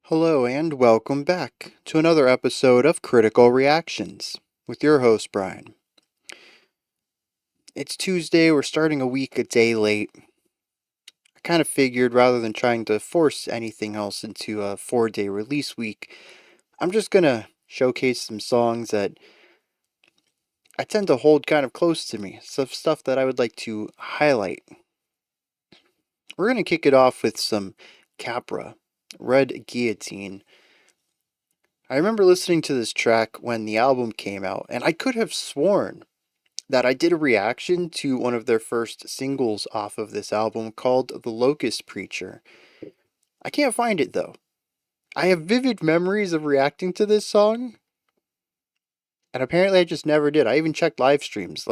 Hello and welcome back to another episode of Critical Reactions with your host, Bryan. It's Tuesday, we're starting a week a day late. I kind of figured rather than trying to force anything else into a 4-day release week, I'm just gonna showcase some songs that I tend to hold kind of close to me, some stuff that I would like to highlight. We're gonna kick it off with some Capra, Red Guillotine. I remember listening to this track when the album came out, and I could have sworn that I did a reaction to one of their first singles off of this album called The Locust Preacher. I can't find it though. I have vivid memories of reacting to this song, and apparently I just never did. I even checked live streams.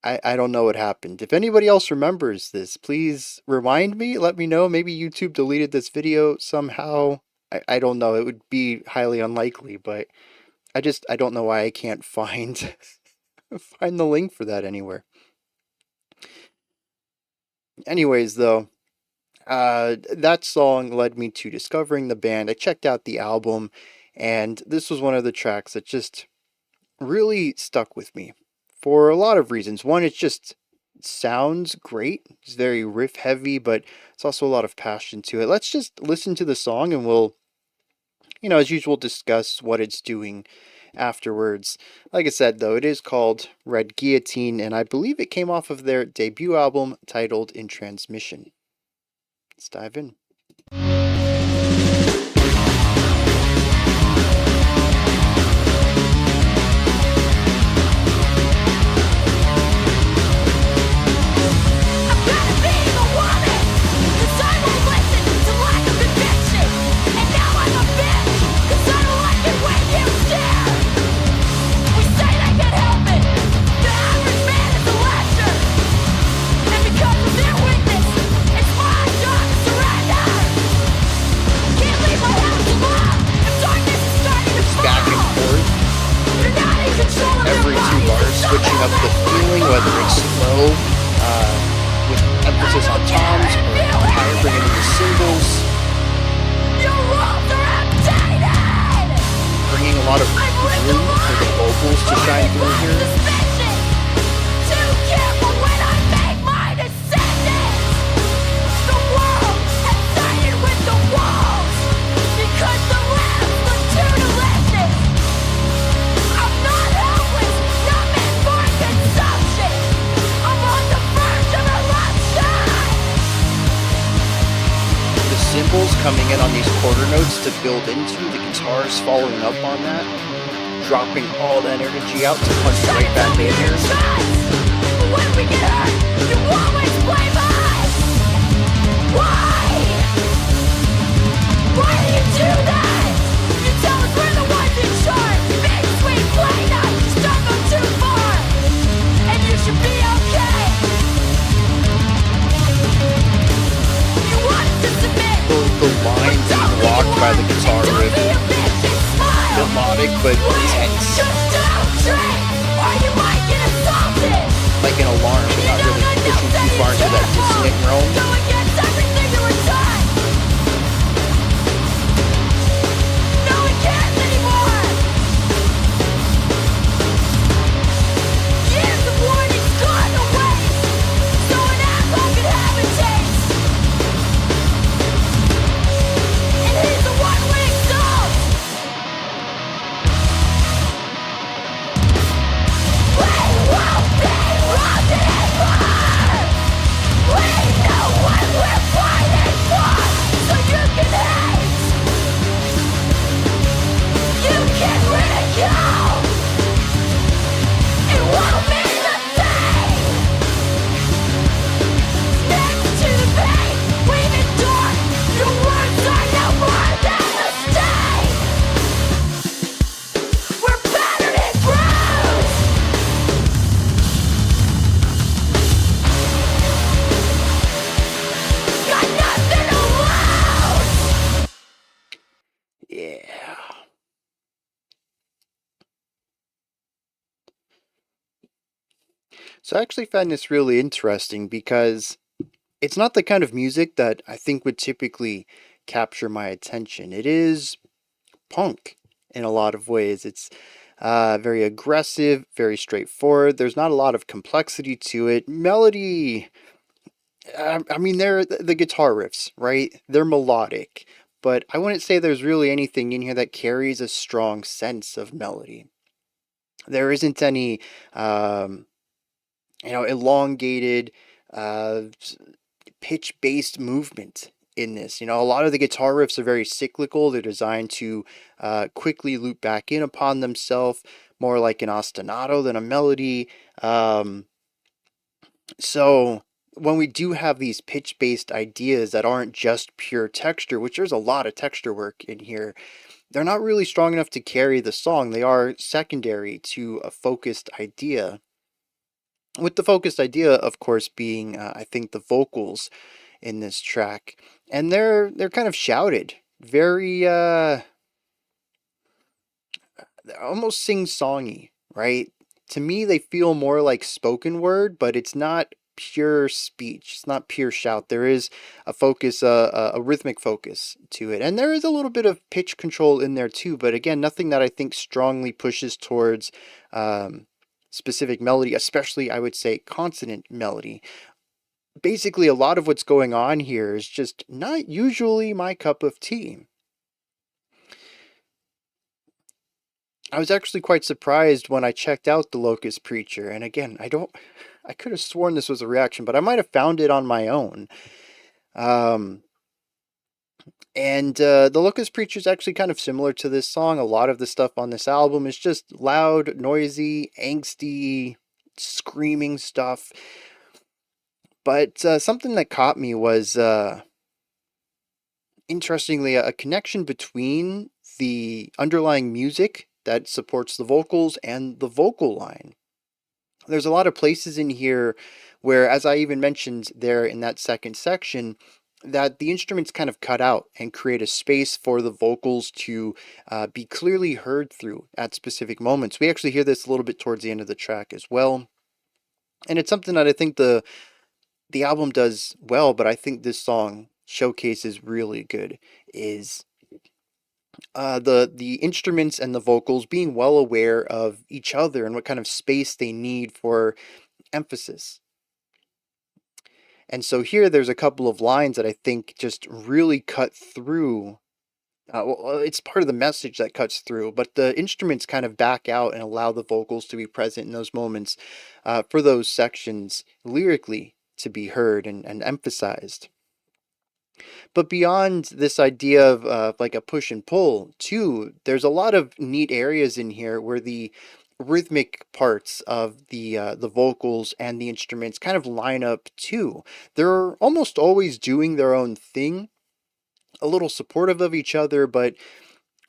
I don't know what happened. If anybody else remembers this, please remind me, let me know. Maybe YouTube deleted this video somehow. I don't know. It would be highly unlikely, but I don't know why I can't find find the link for that anywhere. Anyways, though, that song led me to discovering the band. I checked out the album, and this was one of the tracks that just really stuck with me for a lot of reasons. One, it just sounds great. It's very riff heavy, but it's also a lot of passion to it. Let's just listen to the song and we'll, as usual, discuss what it's doing afterwards. Like I said, though, it is called Red Guillotine, and I believe it came off of their debut album titled In Transmission. Let's dive in. Switching up the feeling, whether it's slow, with emphasis on toms, or higher, bringing in the singles. Bringing a lot of room for the vocals to shine through here. Cymbals coming in on these quarter notes to build into, the guitars following up on that, dropping all that energy out to punch right back in here. When we get hurt, you always blame us! Why? Why do you do that? You tell us we're the ones in charge. Big sweet play nuts, just don't go too far, and you should be okay. You want to submit. The line being blocked by the guitar riff. Melodic but intense. Like an alarm, but not really pushing too far into that dissonant realm. So I actually find this really interesting because it's not the kind of music that I think would typically capture my attention. It is punk in a lot of ways. It's very aggressive, very straightforward. There's not a lot of complexity to it. Melody, I mean, they're the guitar riffs, right? They're melodic, but I wouldn't say there's really anything in here that carries a strong sense of melody. There isn't any, um, elongated, uh, pitch-based movement in this. A lot of the guitar riffs are very cyclical. They're designed to quickly loop back in upon themselves, more like an ostinato than a melody. So when we do have these pitch-based ideas that aren't just pure texture, which there's a lot of texture work in here, they're not really strong enough to carry the song. They are secondary to a focused idea. With the focused idea, of course, being I think the vocals in this track, and they're kind of shouted, very almost sing-songy, right? To me, they feel more like spoken word, but it's not pure speech. It's not pure shout. There is a focus, a rhythmic focus to it, and there is a little bit of pitch control in there too. But again, nothing that I think strongly pushes towards specific melody, especially I would say consonant melody. Basically, a lot of what's going on here is just not usually my cup of tea. I was actually quite surprised when I checked out The Locust Preacher, and again, I could have sworn this was a reaction, but I might have found it on my own. Um, and The Locust Preacher is actually kind of similar to this song. A lot of the stuff on this album is just loud, noisy, angsty, screaming stuff. But something that caught me was, interestingly, a connection between the underlying music that supports the vocals and the vocal line. There's a lot of places in here where, as I even mentioned there in that second section, that the instruments kind of cut out and create a space for the vocals to be clearly heard through at specific moments. We actually hear this a little bit towards the end of the track as well. And it's something that I think the album does well, but I think this song showcases really good, is the instruments and the vocals being well aware of each other and what kind of space they need for emphasis. And so here there's a couple of lines that I think just really cut through. It's part of the message that cuts through, but the instruments kind of back out and allow the vocals to be present in those moments, for those sections lyrically to be heard and emphasized. But beyond this idea of like a push and pull, too, there's a lot of neat areas in here where the rhythmic parts of the vocals and the instruments kind of line up too. They're almost always doing their own thing, a little supportive of each other, but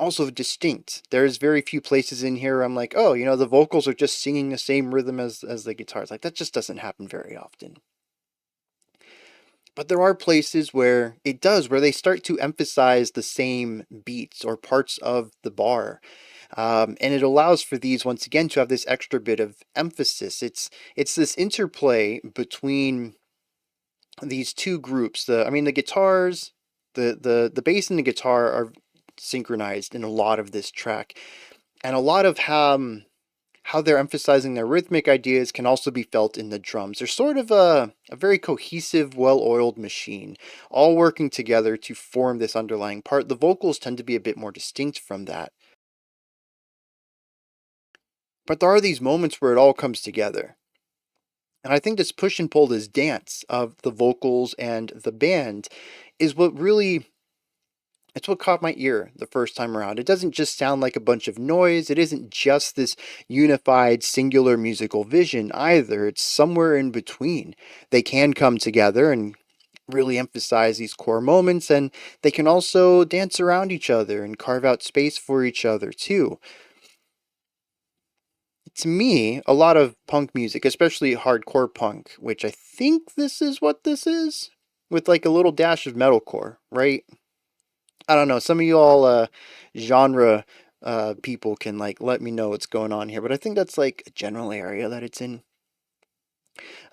also distinct. There's very few places in here I'm like, oh, the vocals are just singing the same rhythm as the guitars. Like that just doesn't happen very often. But there are places where it does, where they start to emphasize the same beats or parts of the bar. And it allows for these, once again, to have this extra bit of emphasis. It's this interplay between these two groups. The guitars, the bass and the guitar are synchronized in a lot of this track. And a lot of how they're emphasizing their rhythmic ideas can also be felt in the drums. They're sort of a very cohesive, well-oiled machine, all working together to form this underlying part. The vocals tend to be a bit more distinct from that. But there are these moments where it all comes together. And I think this push and pull, this dance of the vocals and the band, is what really it's what caught my ear the first time around. It doesn't just sound like a bunch of noise. It isn't just this unified, singular musical vision either. It's somewhere in between. They can come together and really emphasize these core moments, and they can also dance around each other and carve out space for each other too. To me, a lot of punk music, especially hardcore punk, which I think this is what this is, with like a little dash of metalcore, right? I don't know. Some of you all genre people can like let me know what's going on here, but I think that's like a general area that it's in.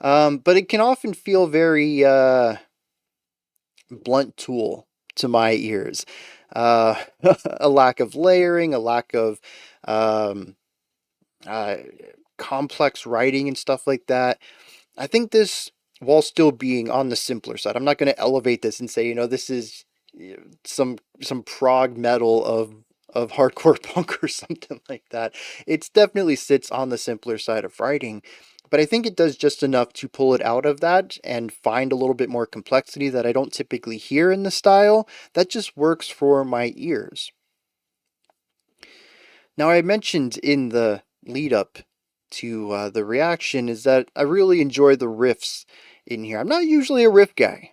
But it can often feel very blunt tool to my ears. Uh, a lack of layering, a lack of um, uh, complex writing and stuff like that. I think this, while still being on the simpler side, I'm not going to elevate this and say, this is some prog metal of hardcore punk or something like that. It definitely sits on the simpler side of writing, but I think it does just enough to pull it out of that and find a little bit more complexity that I don't typically hear in the style. That just works for my ears. Now, I mentioned in the lead up to the reaction is that I really enjoy the riffs in here. I'm not usually a riff guy,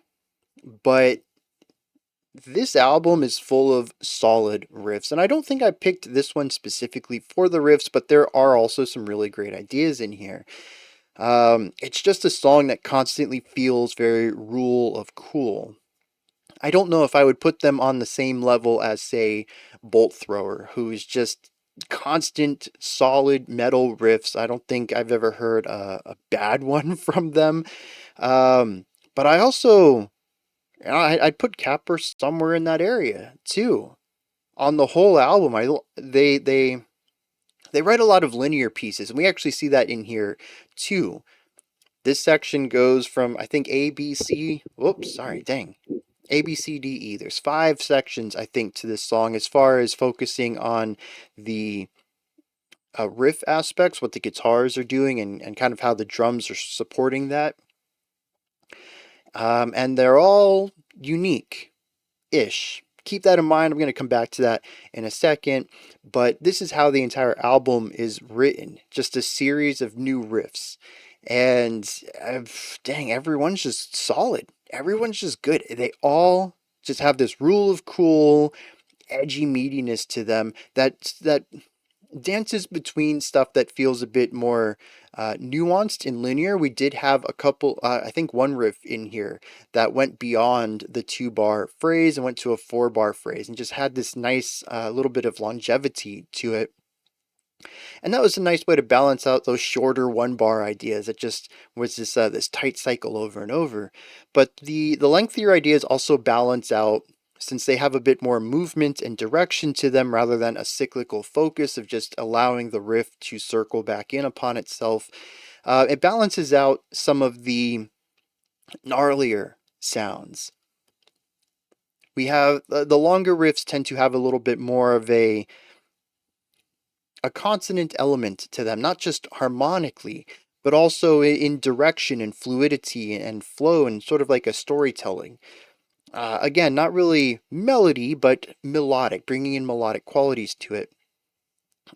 but this album is full of solid riffs. And I don't think I picked this one specifically for the riffs, but there are also some really great ideas in here. It's just a song that constantly feels very rule of cool. I don't know if I would put them on the same level as, say, Bolt Thrower, who is just constant, solid metal riffs. I don't think I've ever heard a bad one from them. But I also, I'd put Capra somewhere in that area too. On the whole album, they write a lot of linear pieces, and we actually see that in here too. This section goes from, I think, A, B, C. Whoops, sorry, dang. A, B, C, D, E. There's 5 sections, I think, to this song as far as focusing on the riff aspects, what the guitars are doing, and kind of how the drums are supporting that. And they're all unique-ish. Keep that in mind. I'm going to come back to that in a second. But this is how the entire album is written. Just a series of new riffs. And dang, everyone's just solid. Everyone's just good. They all just have this rule of cool, edgy meatiness to them that dances between stuff that feels a bit more nuanced and linear. We did have a couple, I think one riff in here that went beyond the 2-bar phrase and went to a 4-bar phrase and just had this nice little bit of longevity to it. And that was a nice way to balance out those shorter 1-bar ideas. It just was this tight cycle over and over. But the lengthier ideas also balance out, since they have a bit more movement and direction to them rather than a cyclical focus of just allowing the riff to circle back in upon itself. It balances out some of the gnarlier sounds. We have the longer riffs tend to have a little bit more of a consonant element to them, not just harmonically, but also in direction and fluidity and flow and sort of like a storytelling. Again, not really melody, but melodic, bringing in melodic qualities to it.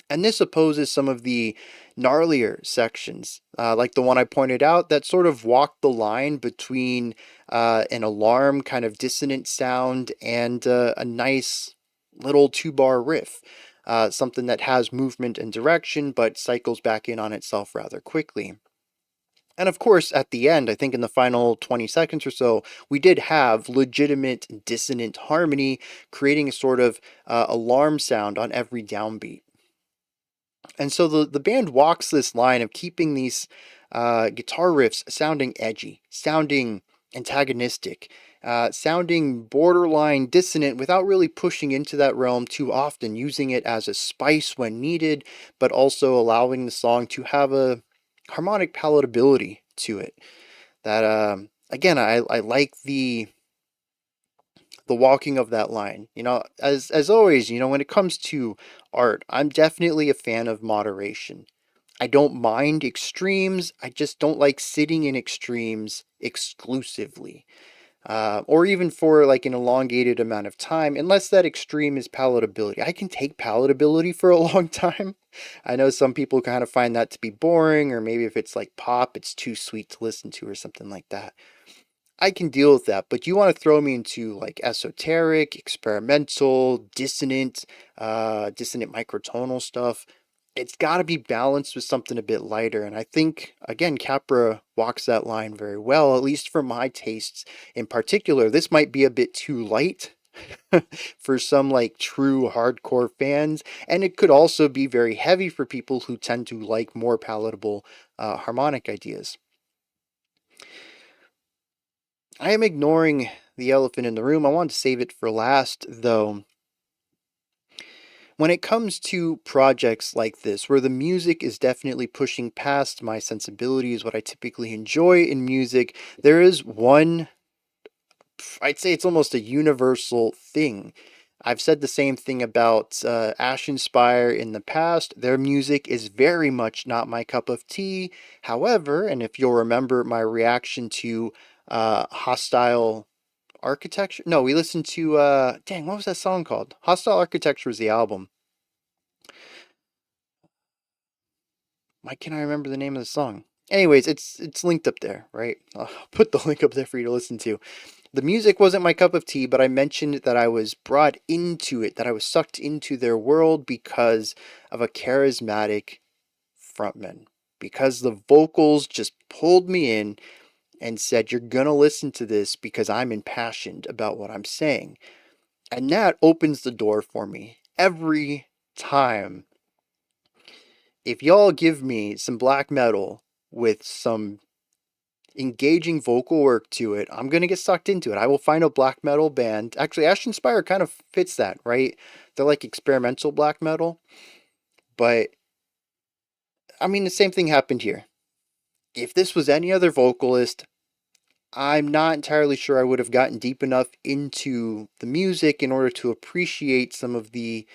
And this opposes some of the gnarlier sections, like the one I pointed out, that sort of walk the line between an alarm kind of dissonant sound and a nice little 2-bar riff. Something that has movement and direction, but cycles back in on itself rather quickly. And of course, at the end, I think in the final 20 seconds or so, we did have legitimate dissonant harmony, creating a sort of alarm sound on every downbeat. And so the band walks this line of keeping these guitar riffs sounding edgy, sounding antagonistic, sounding borderline dissonant without really pushing into that realm too often, using it as a spice when needed, but also allowing the song to have a harmonic palatability to it. That again, I like the walking of that line. As always, when it comes to art, I'm definitely a fan of moderation. I don't mind extremes. I just don't like sitting in extremes exclusively. Or even for like an elongated amount of time, unless that extreme is palatability. I can take palatability for a long time. I know some people kind of find that to be boring, or maybe if it's like pop, it's too sweet to listen to or something like that. I can deal with that, but you want to throw me into like esoteric, experimental, dissonant microtonal stuff. It's got to be balanced with something a bit lighter, and I think again Capra walks that line very well, at least for my tastes in particular. This might be a bit too light for some like true hardcore fans, and it could also be very heavy for people who tend to like more palatable harmonic ideas. I am ignoring the elephant in the room. I wanted to save it for last, though. When it comes to projects like this, where the music is definitely pushing past my sensibilities, what I typically enjoy in music, there is one, I'd say it's almost a universal thing. I've said the same thing about Spire in the past. Their music is very much not my cup of tea. However, and if you'll remember my reaction to Hostile Architecture. No, we listened to dang, what was that song called? Hostile Architecture was the album. Why can't I remember the name of the song? Anyways, it's linked up there, right? I'll put the link up there for you to listen to. The music wasn't my cup of tea, but I mentioned that I was brought into it, that I was sucked into their world because of a charismatic frontman. Because the vocals just pulled me in and said, "You're gonna listen to this because I'm impassioned about what I'm saying." And that opens the door for me every time. If y'all give me some black metal with some engaging vocal work to it, I'm gonna get sucked into it. I will find a black metal band. Actually, Spire kind of fits that, right? They're like experimental black metal. But I mean, the same thing happened here. If this was any other vocalist, I'm not entirely sure I would have gotten deep enough into the music in order to appreciate some of the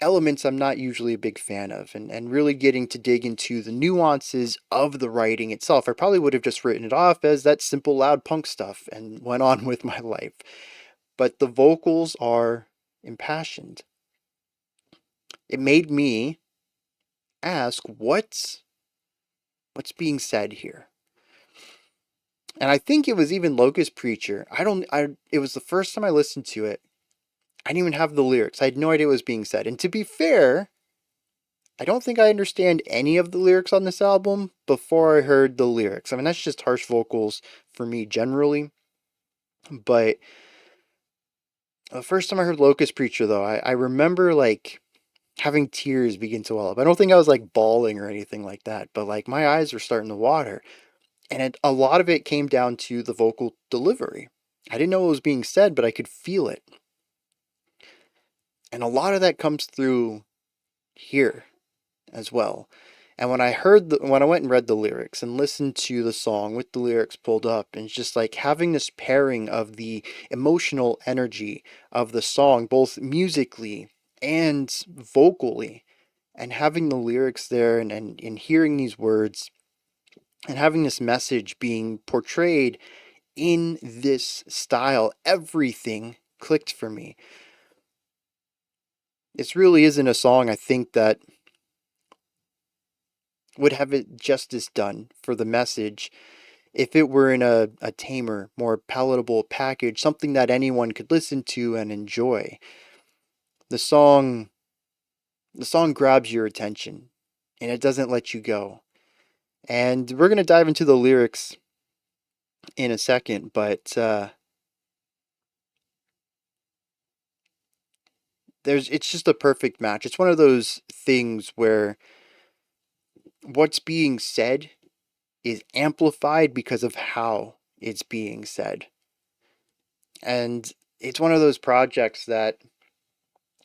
elements I'm not usually a big fan of, and really getting to dig into the nuances of the writing itself. I probably would have just written it off as that simple loud punk stuff and went on with my life. But the vocals are impassioned. It made me ask what's being said here. And I think it was even Locust Preacher. I it was the first time I listened to it. I didn't even have the lyrics. I had no idea what was being said. And to be fair, I don't think I understand any of the lyrics on this album before I heard the lyrics. I mean, that's just harsh vocals for me generally. But the first time I heard Locust Preacher, though, I remember like having tears begin to well up. I don't think I was like bawling or anything like that, but like my eyes were starting to water. And a lot of it came down to the vocal delivery. I didn't know what was being said, but I could feel it. And a lot of that comes through here as well. And when I went and read the lyrics and listened to the song with the lyrics pulled up, and it's just like having this pairing of the emotional energy of the song, both musically and vocally, and having the lyrics there and hearing these words and having this message being portrayed in this style, everything clicked for me. This really isn't a song I think that would have it justice done for the message if it were in a tamer, more palatable package, something that anyone could listen to and enjoy. The song the song grabs your attention and it doesn't let you go. And we're going to dive into the lyrics in a second, but there's it's just a perfect match. It's one of those things where what's being said is amplified because of how it's being said. And it's one of those projects that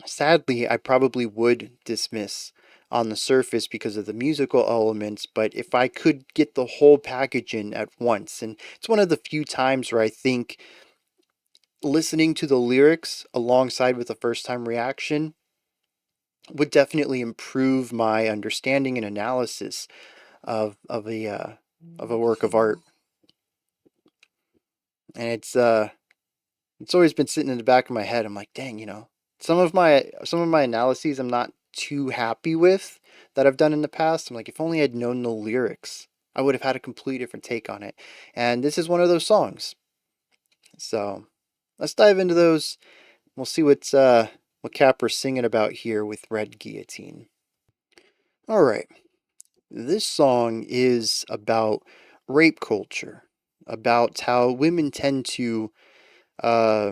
sadly I probably would dismiss on the surface because of the musical elements, but if I could get the whole package in at once, and it's one of the few times where I think listening to the lyrics alongside with a first time reaction would definitely improve my understanding and analysis of a work of art. And it's always been sitting in the back of my head. I'm like, dang, some of my analyses I'm not too happy with that I've done in the past. I'm like, if only I'd known the lyrics, I would have had a completely different take on it. And this is one of those songs. So let's dive into those. We'll see what Capra's singing about here with Red Guillotine. All right. This song is about rape culture, about how women tend to uh,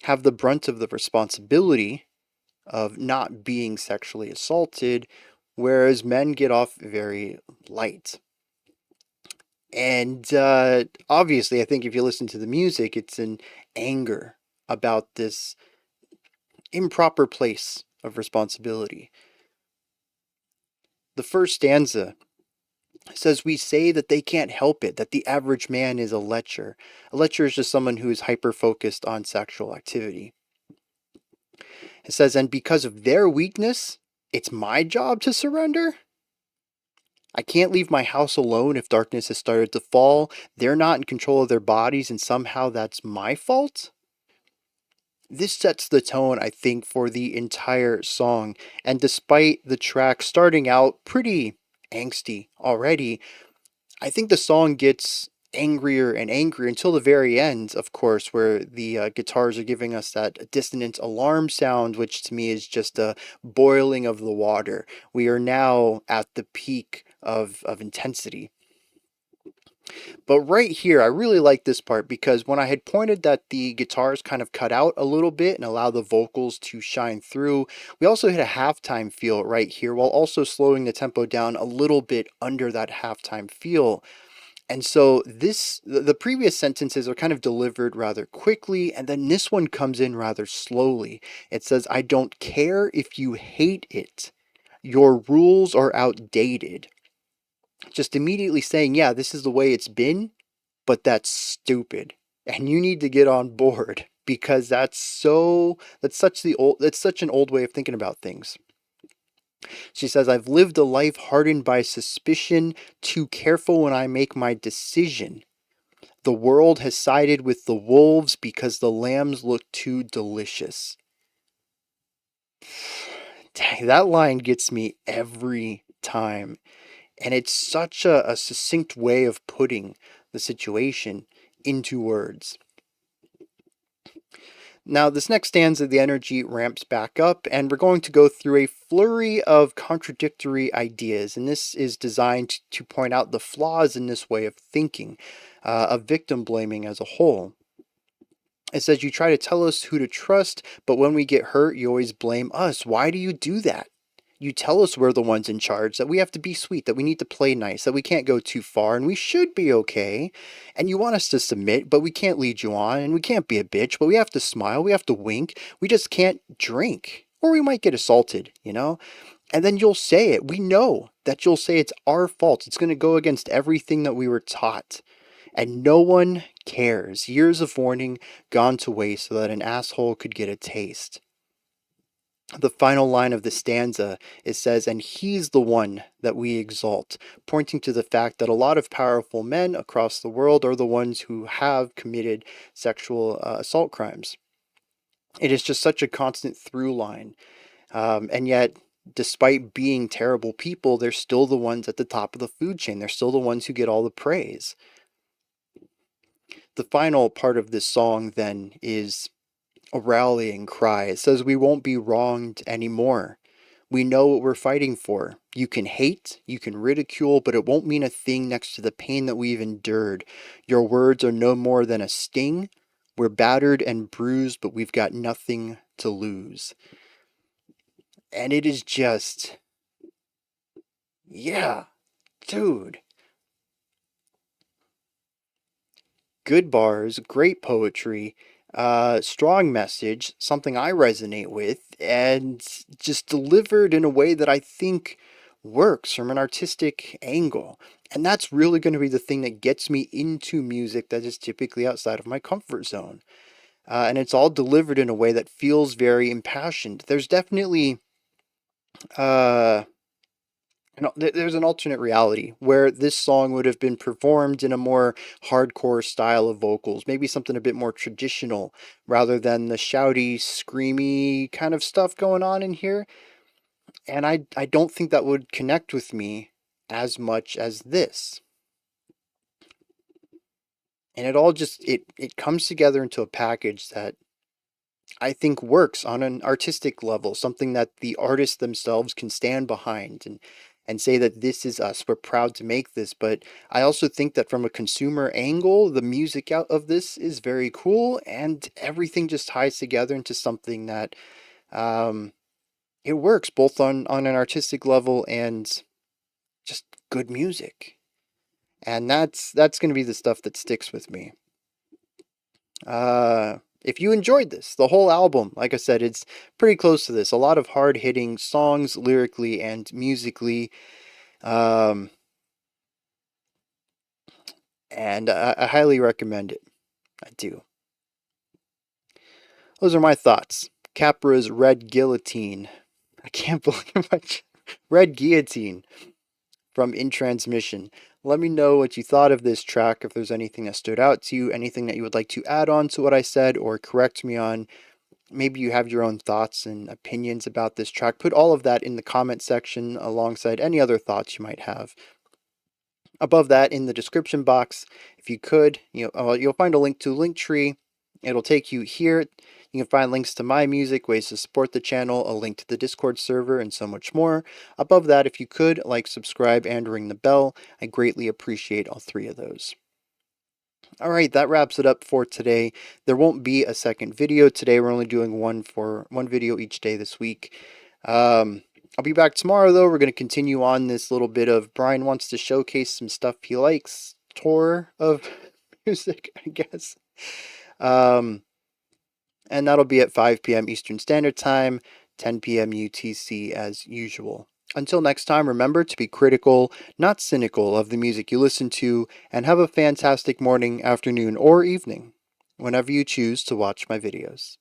have the brunt of the responsibility of not being sexually assaulted, whereas men get off very light. And obviously, I think if you listen to the music, it's an anger about this improper place of responsibility. The first stanza says, "We say that they can't help it, that the average man is a lecher." A lecher is just someone who is hyper focused on sexual activity. It says, "And because of their weakness, it's my job to surrender? I can't leave my house alone if darkness has started to fall. They're not in control of their bodies, and somehow that's my fault?" This sets the tone, I think, for the entire song. And despite the track starting out pretty angsty already, I think the song gets angrier and angrier until the very end, of course, where the guitars are giving us that dissonant alarm sound, which to me is just a boiling of the water. We are now at the peak of intensity. But right here, I really like this part because when I had pointed that the guitars kind of cut out a little bit and allow the vocals to shine through, we also hit a halftime feel right here while also slowing the tempo down a little bit under that halftime feel. And so the previous sentences are kind of delivered rather quickly, and then this one comes in rather slowly. It says, "I don't care if you hate it. Your rules are outdated." Just immediately saying, yeah, this is the way it's been, but that's stupid. And you need to get on board because that's such an old way of thinking about things. She says, "I've lived a life hardened by suspicion, too careful when I make my decision. The world has sided with the wolves because the lambs look too delicious." Dang, that line gets me every time. And it's such a succinct way of putting the situation into words. Now, this next stanza, the energy ramps back up, and we're going to go through a flurry of contradictory ideas. And this is designed to point out the flaws in this way of thinking, of victim blaming as a whole. It says, "You try to tell us who to trust, but when we get hurt, you always blame us. Why do you do that? You tell us we're the ones in charge, that we have to be sweet, that we need to play nice, that we can't go too far, and we should be okay. And you want us to submit, but we can't lead you on, and we can't be a bitch, but we have to smile, we have to wink, we just can't drink. Or we might get assaulted, you know? And then you'll say it. We know that you'll say it's our fault. It's going to go against everything that we were taught. And no one cares. Years of warning gone to waste so that an asshole could get a taste." The final line of the stanza, it says, "And he's the one that we exalt," pointing to the fact that a lot of powerful men across the world are the ones who have committed sexual assault crimes. It is just such a constant through line. And yet, despite being terrible people, they're still the ones at the top of the food chain. They're still the ones who get all the praise. The final part of this song, then, is a rallying cry. It says, "We won't be wronged anymore. We know what we're fighting for. You can hate, you can ridicule, but it won't mean a thing next to the pain that we've endured. Your words are no more than a sting. We're battered and bruised, but we've got nothing to lose." And it is just, yeah, dude. Good bars, great poetry, strong message, something I resonate with, and just delivered in a way that I think works from an artistic angle. And that's really going to be the thing that gets me into music that is typically outside of my comfort zone. And it's all delivered in a way that feels very impassioned. There's definitely uh, there's an alternate reality where this song would have been performed in a more hardcore style of vocals, maybe something a bit more traditional rather than the shouty, screamy kind of stuff going on in here. And I don't think that would connect with me as much as this. And it all just it comes together into a package that I think works on an artistic level, something that the artists themselves can stand behind and say that this is us. We're proud to make this. But I also think that from a consumer angle, the music out of this is very cool, and everything just ties together into something that um, it works both on an artistic level and just good music. And that's going to be the stuff that sticks with me. If you enjoyed this, the whole album, like I said, it's pretty close to this. A lot of hard hitting songs lyrically and musically. Um, and I highly recommend it. I do. Those are my thoughts. Capra's Red Guillotine. I can't believe Red Guillotine from In Transmission. Let me know what you thought of this track, if there's anything that stood out to you, anything that you would like to add on to what I said or correct me on. Maybe you have your own thoughts and opinions about this track. Put all of that in the comment section alongside any other thoughts you might have. Above that, in the description box, if you could, you'll find a link to Linktree. It'll take you here. You can find links to my music, ways to support the channel, a link to the Discord server, and so much more. Above that, if you could, like, subscribe, and ring the bell. I greatly appreciate all three of those. Alright, that wraps it up for today. There won't be a second video today. We're only doing one video each day this week. I'll be back tomorrow, though. We're going to continue on this little bit of Bryan wants to showcase some stuff he likes tour of music, I guess. And that'll be at 5 p.m. Eastern Standard Time, 10 p.m. UTC as usual. Until next time, remember to be critical, not cynical, of the music you listen to, and have a fantastic morning, afternoon, or evening, whenever you choose to watch my videos.